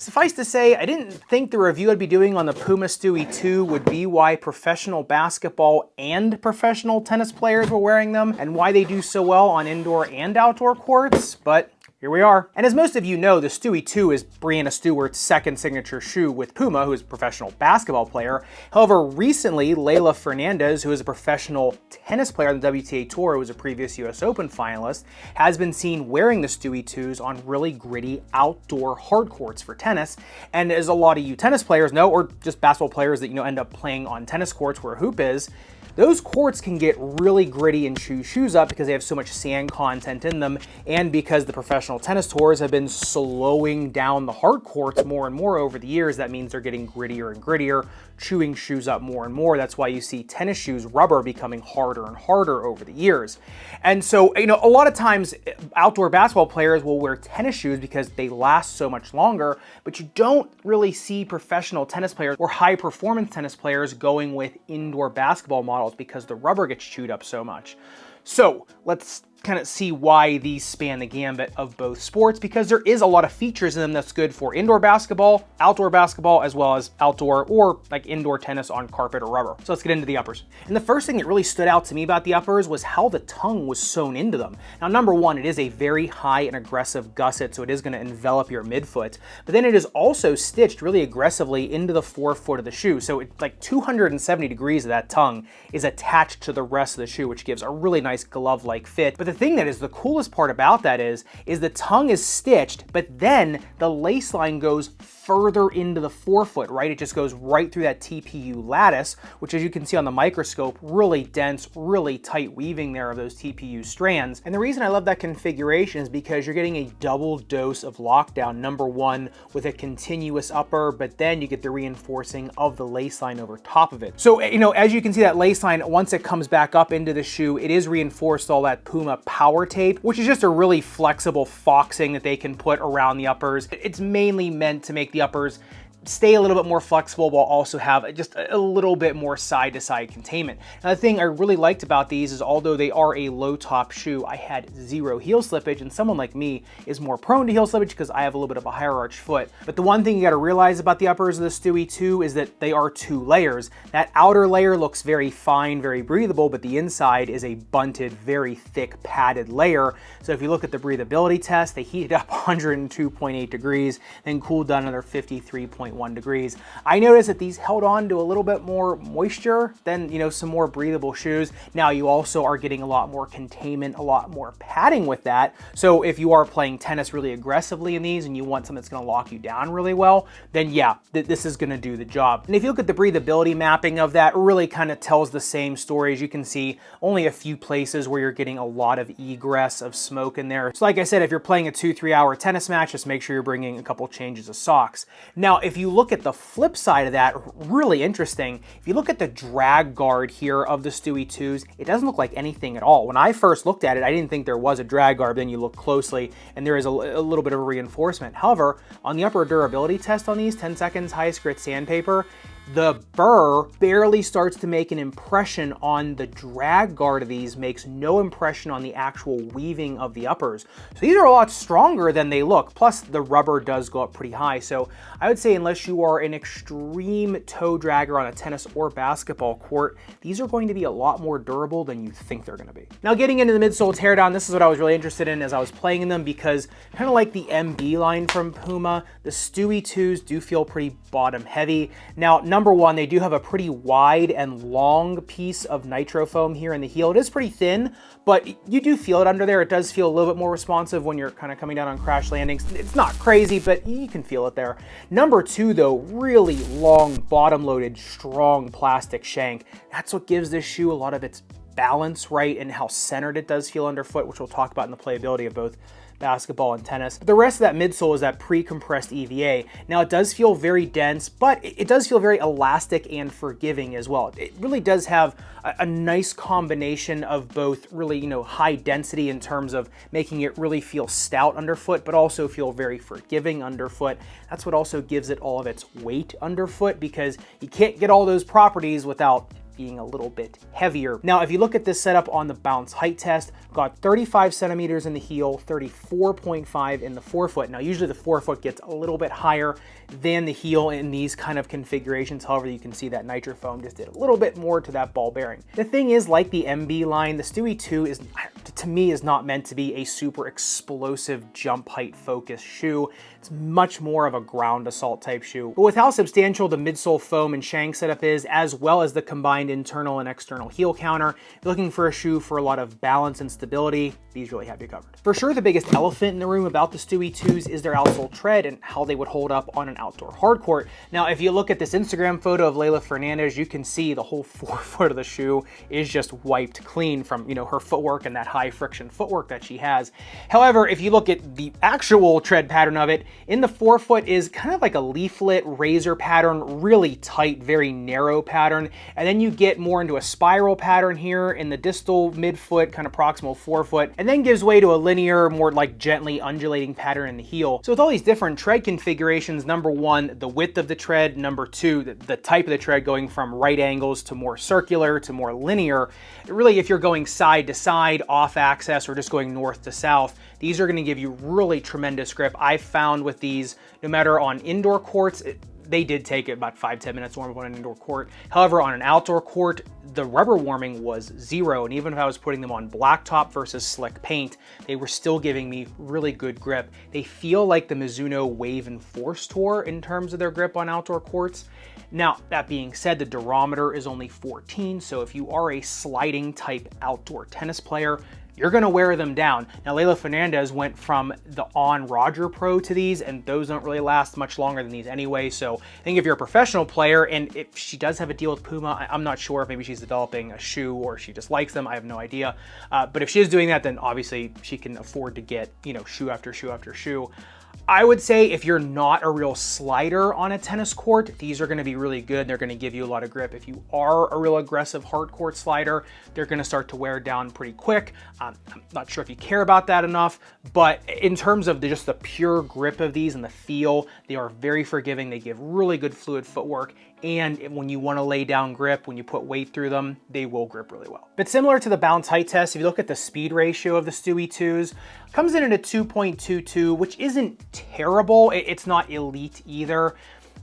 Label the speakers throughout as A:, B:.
A: Suffice to say, I didn't think the review I'd be doing on the Puma Stewie 2 would be why professional basketball and professional tennis players were wearing them, and why they do so well on indoor and outdoor courts, but here we are. And as most of you know, the Stewie 2 is Breanna Stewart's second signature shoe with Puma, who is a professional basketball player. However, recently, Leylah Fernandez, who is a professional tennis player on the WTA Tour, who was a previous US Open finalist, has been seen wearing the Stewie 2s on really gritty outdoor hard courts for tennis. And as a lot of you tennis players know, or just basketball players that end up playing on tennis courts where a hoop is, those courts can get really gritty and chew shoes up because they have so much sand content in them, and because the professional tennis tours have been slowing down the hard courts more and more over the years. That means they're getting grittier and grittier, chewing shoes up more and more. That's why you see tennis shoes, rubber, becoming harder and harder over the years. And so, a lot of times outdoor basketball players will wear tennis shoes because they last so much longer, but you don't really see professional tennis players or high performance tennis players going with indoor basketball models because the rubber gets chewed up so much. So let's kind of see why these span the gambit of both sports, because there is a lot of features in them that's good for indoor basketball, outdoor basketball, as well as outdoor or like indoor tennis on carpet or rubber. So let's get into the uppers. And the first thing that really stood out to me about the uppers was how the tongue was sewn into them. Now, number one, it is a very high and aggressive gusset, so it is going to envelop your midfoot, but then it is also stitched really aggressively into the forefoot of the shoe. So it's like 270 degrees of that tongue is attached to the rest of the shoe, which gives a really nice glove-like fit. But the thing that is the coolest part about that is the tongue is stitched, but then the lace line goes further into the forefoot, right? It just goes right through that TPU lattice, which, as you can see on the microscope, really dense, really tight weaving there of those TPU strands. And the reason I love that configuration is because you're getting a double dose of lockdown. Number one, with a continuous upper, but then you get the reinforcing of the lace line over top of it. So, as you can see, that lace line, once it comes back up into the shoe, it is reinforced with all that Puma power tape, which is just a really flexible foxing that they can put around the uppers. It's mainly meant to make the uppers stay a little bit more flexible while also have just a little bit more side-to-side containment. Now, the thing I really liked about these is, although they are a low-top shoe, I had zero heel slippage, and someone like me is more prone to heel slippage because I have a little bit of a higher arch foot. But the one thing you got to realize about the uppers of the Stewie 2 is that they are two layers. That outer layer looks very fine, very breathable, but the inside is a bunted, very thick, padded layer. So if you look at the breathability test, they heated up 102.8 degrees, then cooled down another 53.1 degrees. I noticed that these held on to a little bit more moisture than, some more breathable shoes. Now, you also are getting a lot more containment, a lot more padding with that. So if you are playing tennis really aggressively in these and you want something that's going to lock you down really well, then yeah, this is going to do the job. And if you look at the breathability mapping of that, it really kind of tells the same story. As you can see, only a few places where you're getting a lot of egress of smoke in there. So like I said, if you're playing a 2-3 hour tennis match, just make sure you're bringing a couple changes of socks. Now, if you look at the flip side of that, really interesting, if you look at the drag guard here of the Stewie 2s, it doesn't look like anything at all. When I first looked at it, I didn't think there was a drag guard. Then you look closely and there is a little bit of a reinforcement. However, on the upper durability test on these, 10 seconds highest grit sandpaper, the burr barely starts to make an impression on the drag guard of these, makes no impression on the actual weaving of the uppers. So these are a lot stronger than they look. Plus the rubber does go up pretty high. So I would say, unless you are an extreme toe dragger on a tennis or basketball court, these are going to be a lot more durable than you think they're going to be. Now, getting into the midsole teardown, this is what I was really interested in as I was playing in them, because kind of like the MB line from Puma, the Stewie 2s do feel pretty bottom heavy. Now, number one, they do have a pretty wide and long piece of nitro foam here in the heel. It is pretty thin, but you do feel it under there. It does feel a little bit more responsive when you're kind of coming down on crash landings. It's not crazy, but you can feel it there. Number two, though, really long, bottom-loaded, strong plastic shank. That's what gives this shoe a lot of its balance, right, and how centered it does feel underfoot, which we'll talk about in the playability of both basketball and tennis. But the rest of that midsole is that pre-compressed EVA. Now, it does feel very dense, but it does feel very elastic and forgiving as well. It really does have a nice combination of both really, high density in terms of making it really feel stout underfoot, but also feel very forgiving underfoot. That's what also gives it all of its weight underfoot, because you can't get all those properties without being a little bit heavier. Now, if you look at this setup on the bounce height test, got 35 centimeters in the heel, 34.5 in the forefoot. Now, usually the forefoot gets a little bit higher than the heel in these kind of configurations. However, you can see that nitro foam just did a little bit more to that ball bearing. The thing is, like the MB line, the Stewie 2 is, to me, is not meant to be a super explosive jump height focused shoe. It's much more of a ground assault type shoe. But with how substantial the midsole foam and shank setup is, as well as the combined internal and external heel counter, if you're looking for a shoe for a lot of balance and stability, these really have you covered. For sure, the biggest elephant in the room about the Stewie 2s is their outsole tread and how they would hold up on an outdoor hard court. Now, if you look at this Instagram photo of Leylah Fernandez, you can see the whole forefoot of the shoe is just wiped clean from, you know, her footwork and that high friction footwork that she has. However, if you look at the actual tread pattern of it, in the forefoot is kind of like a leaflet razor pattern, really tight, very narrow pattern. And then you get more into a spiral pattern here in the distal midfoot, kind of proximal forefoot, and then gives way to a linear, more like gently undulating pattern in the heel. So with all these different tread configurations, number one, the width of the tread, number two, the type of the tread going from right angles to more circular to more linear. Really, if you're going side to side, off axis, or just going north to south, these are going to give you really tremendous grip. I've found with these, no matter on indoor courts, they did take about 5-10 minutes to warm up on an indoor court. However, on an outdoor court, the rubber warming was 0. And even if I was putting them on blacktop versus slick paint, they were still giving me really good grip. They feel like the Mizuno Wave and Force Tour in terms of their grip on outdoor courts. Now, that being said, the durometer is only 14. So if you are a sliding type outdoor tennis player, you're going to wear them down. Now, Leylah Fernandez went from the On Roger Pro to these, and those don't really last much longer than these anyway. So I think if you're a professional player, and if she does have a deal with Puma, I'm not sure if maybe she's developing a shoe or she just likes them. I have no idea. But if she is doing that, then obviously she can afford to get, you know, shoe after shoe after shoe. I would say if you're not a real slider on a tennis court, these are going to be really good. They're going to give you a lot of grip. If you are a real aggressive hard court slider, they're going to start to wear down pretty quick. I'm not sure if you care about that enough, but in terms of just the pure grip of these and the feel, they are very forgiving. They give really good fluid footwork. And when you want to lay down grip, when you put weight through them, they will grip really well. But similar to the bounce height test, if you look at the speed ratio of the Stewie 2s, comes in at a 2.22, which isn't terrible. It's not elite either.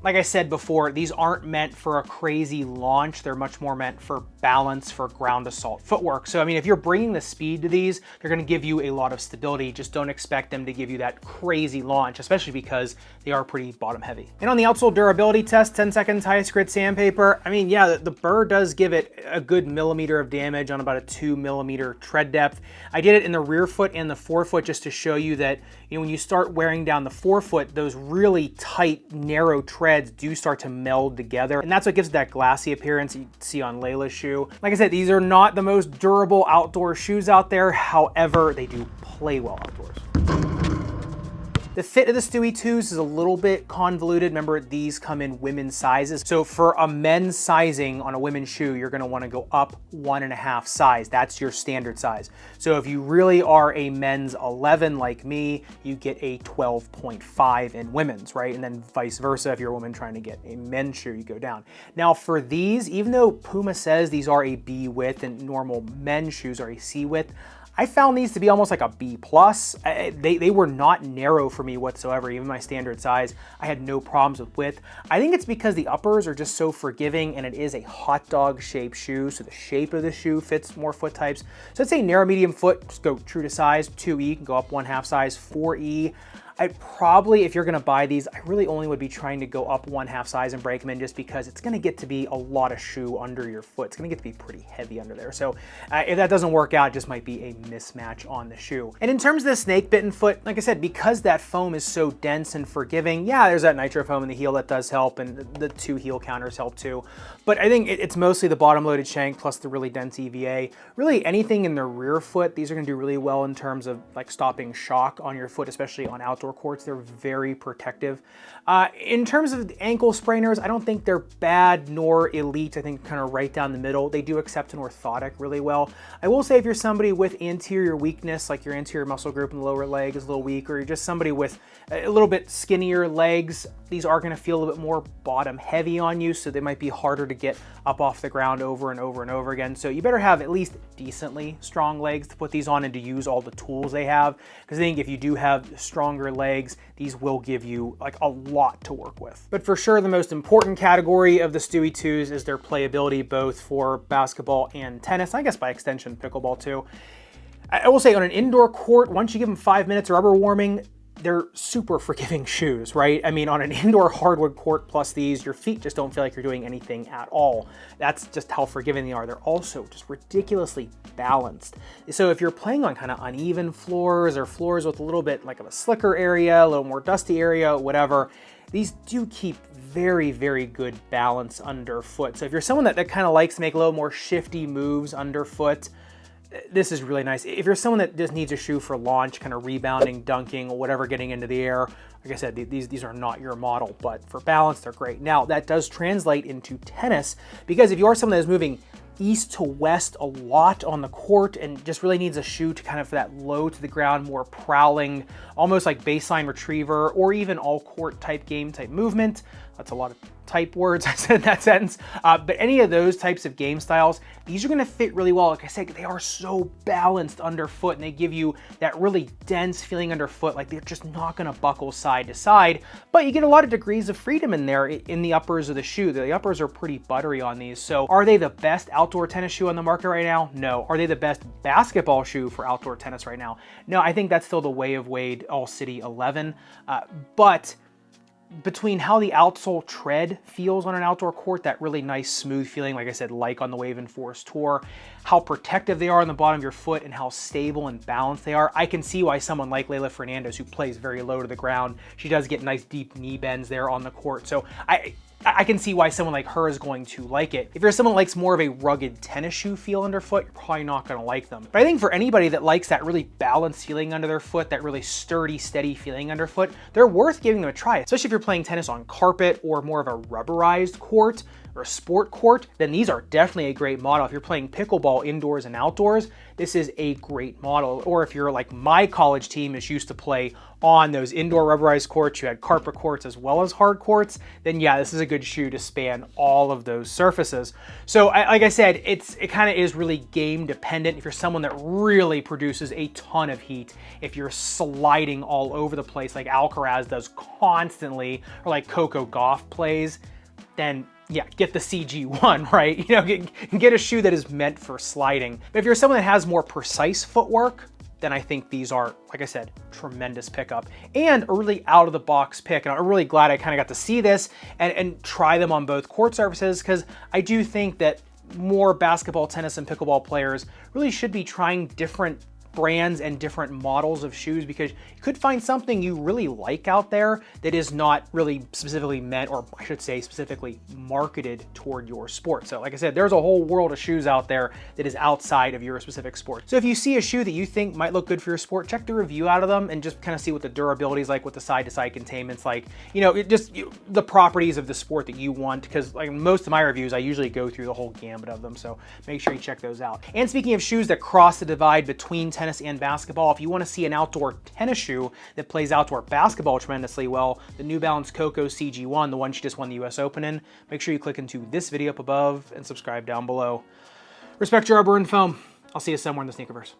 A: Like I said before, these aren't meant for a crazy launch. They're much more meant for balance, for ground assault footwork. So, I mean, if you're bringing the speed to these, they're going to give you a lot of stability. Just don't expect them to give you that crazy launch, especially because they are pretty bottom heavy. And on the outsole durability test, 10 seconds highest grit sandpaper, I mean, yeah, the burr does give it a good millimeter of damage on about a 2 millimeter tread depth. I did it in the rear foot and the forefoot just to show you that, you know, when you start wearing down the forefoot, those really tight, narrow treads do start to meld together. And that's what gives it that glassy appearance you see on Leylah's shoe. Like I said, these are not the most durable outdoor shoes out there. However, they do play well outdoors. The fit of the Stewie 2s is a little bit convoluted. Remember, these come in women's sizes. So for a men's sizing on a women's shoe, you're gonna wanna go up 1.5 size. That's your standard size. So if you really are a men's 11 like me, you get a 12.5 in women's, right? And then vice versa, if you're a woman trying to get a men's shoe, you go down. Now for these, even though Puma says these are a B width and normal men's shoes are a C width, I found these to be almost like a B+. They were not narrow for me whatsoever, even my standard size. I had no problems with width. I think it's because the uppers are just so forgiving and it is a hot dog shaped shoe, so the shape of the shoe fits more foot types. So let's say narrow, medium foot, just go true to size. 2E can go up 1/2 size. 4E, I probably, if you're gonna buy these, I really only would be trying to go up 1/2 size and break them in, just because it's gonna get to be a lot of shoe under your foot. It's gonna get to be pretty heavy under there. So if that doesn't work out, it just might be a mismatch on the shoe. And in terms of the snake bitten foot, like I said, because that foam is so dense and forgiving, yeah, there's that nitro foam in the heel that does help, and the 2 heel counters help too. But I think it's mostly the bottom loaded shank plus the really dense EVA. Really anything in the rear foot, these are gonna do really well in terms of like stopping shock on your foot, especially on outdoor outdoor courts. They're very protective. In terms of ankle sprainers, I don't think they're bad nor elite. I think kind of right down the middle. They do accept an orthotic really well. I will say if you're somebody with anterior weakness, like your anterior muscle group in the lower leg is a little weak, or you're just somebody with a little bit skinnier legs, these are going to feel a little bit more bottom heavy on you, so they might be harder to get up off the ground over and over and over again. So you better have at least decently strong legs to put these on and to use all the tools they have, because I think if you do have stronger legs, these will give you like a lot to work with. But for sure, the most important category of the Stewie 2s is their playability, both for basketball and tennis, I guess by extension pickleball too. I will say on an indoor court, once you give them 5 minutes of rubber warming, they're super forgiving shoes, right? I mean, on an indoor hardwood court plus these, your feet just don't feel like you're doing anything at all. That's just how forgiving they are. They're also just ridiculously balanced. So if you're playing on kind of uneven floors or floors with a little bit like of a slicker area, a little more dusty area, whatever, these do keep very, very good balance underfoot. So if you're someone that kind of likes to make a little more shifty moves underfoot, this is really nice. If you're someone that just needs a shoe for launch, kind of rebounding, dunking, or whatever, getting into the air, like I said, these are not your model, but for balance, they're great. Now, that does translate into tennis, because if you are someone that is moving east to west a lot on the court and just really needs a shoe to kind of for that low to the ground, more prowling, almost like baseline retriever, or even all court type game type movement. That's a lot of type words I said in that sentence. But any of those types of game styles, these are gonna fit really well. Like I said, they are so balanced underfoot and they give you that really dense feeling underfoot, like they're just not gonna buckle side to side, but you get a lot of degrees of freedom in there in the uppers of the shoe. The uppers are pretty buttery on these. So are they the best outdoor tennis shoe on the market right now? No. Are they the best basketball shoe for outdoor tennis right now? No, I think that's still the Way of Wade All City 11. But between how the outsole tread feels on an outdoor court, that really nice smooth feeling, like I said, like on the Wave and Force Tour, how protective they are on the bottom of your foot and how stable and balanced they are, I can see why someone like Leylah Fernandez, who plays very low to the ground, she does get nice deep knee bends there on the court. So I can see why someone like her is going to like it. If you're someone that likes more of a rugged tennis shoe feel underfoot, you're probably not going to like them. But I think for anybody that likes that really balanced feeling under their foot, that really sturdy, steady feeling underfoot, they're worth giving them a try, especially if you're playing tennis on carpet or more of a rubberized court or a sport court, then these are definitely a great model. If you're playing pickleball indoors and outdoors, this is a great model. Or if you're like my college team is used to play on those indoor rubberized courts, you had carpet courts as well as hard courts, then yeah, this is a good shoe to span all of those surfaces. So like I said, it kind of is really game dependent. If you're someone that really produces a ton of heat, if you're sliding all over the place like Alcaraz does constantly, or like Coco Gauff plays, then yeah, get the CG1, right? You know, get a shoe that is meant for sliding. But if you're someone that has more precise footwork, then I think these are, like I said, tremendous pickup and a really out of the box pick. And I'm really glad I kind of got to see this and try them on both court surfaces, because I do think that more basketball, tennis, and pickleball players really should be trying different brands and different models of shoes, because you could find something you really like out there that is not really specifically meant, or I should say specifically marketed toward your sport. So like I said, there's a whole world of shoes out there that is outside of your specific sport. So if you see a shoe that you think might look good for your sport, check the review out of them and just kind of see what the durability is like, what the side-to-side containment's like, you know, the properties of the sport that you want, because like most of my reviews, I usually go through the whole gambit of them. So make sure you check those out. And speaking of shoes that cross the divide between tennis and basketball, if you want to see an outdoor tennis shoe that plays outdoor basketball tremendously well, the New Balance Coco CG1, the one she just won the US Open in, make sure you click into this video up above and subscribe down below. Respect your rubber and foam. I'll see you somewhere in the Sneakerverse.